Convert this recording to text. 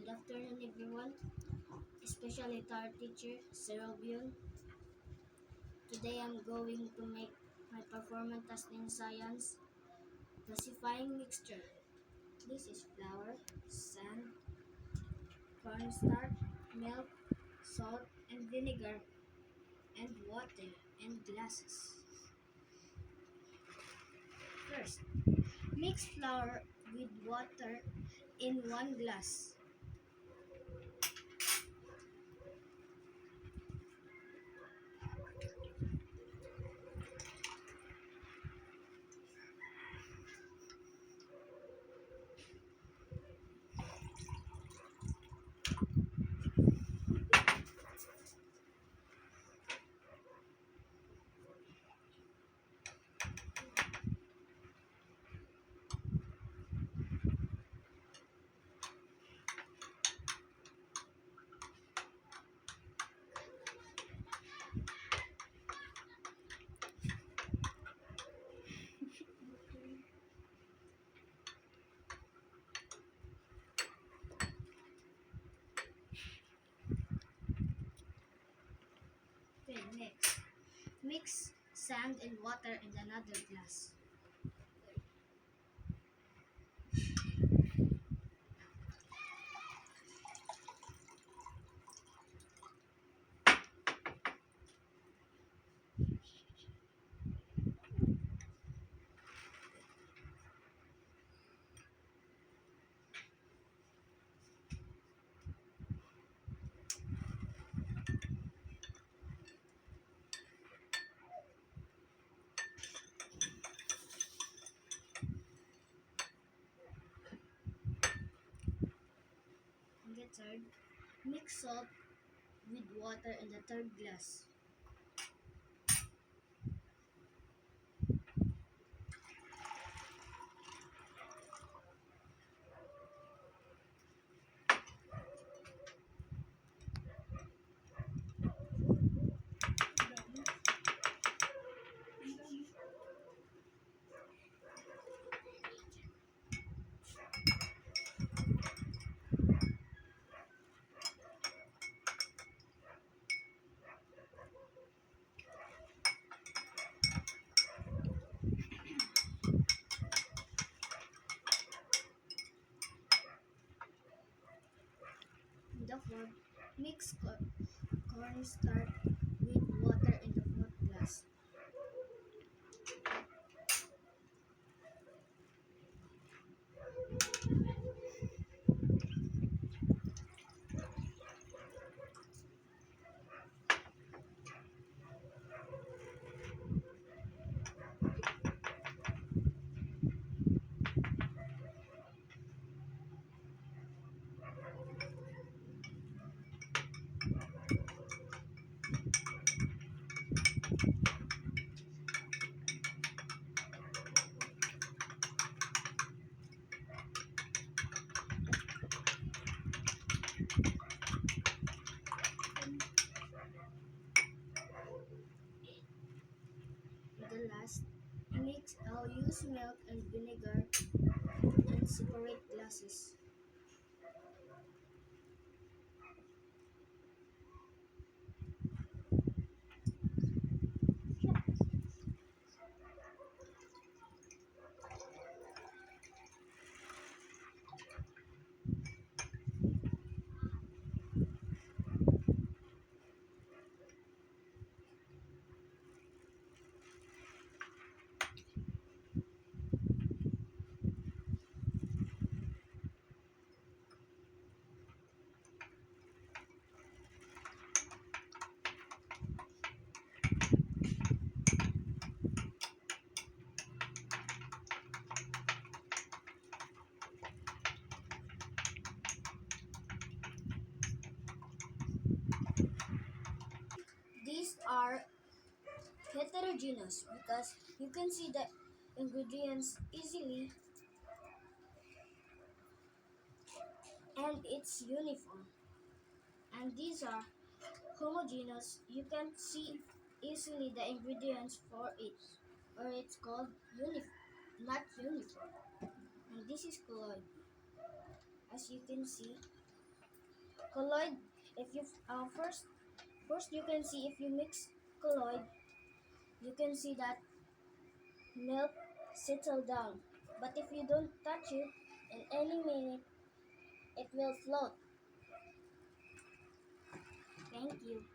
Good afternoon, everyone, especially to our teacher, Sir Robion. Today I'm going to make my performance test in science, classifying mixture. This is flour, sand, cornstarch, milk, salt, and vinegar, and water, and glasses. First, mix flour with water in 1 glass. Okay, next, mix sand and water in another glass. And the third, mix salt with water in the third glass. In the fourth, mix cornstarch with water in the fourth glass. And the last, mix I'll use milk and vinegar in separate glasses. These are heterogeneous because you can see the ingredients easily and it's uniform. And these are homogeneous. You can see easily the ingredients for it, or it's called not uniform. And this is colloid. As you can see, colloid, if you first you can see if you mix colloid, you can see that milk settle down. But if you don't touch it, in any minute it will float. Thank you.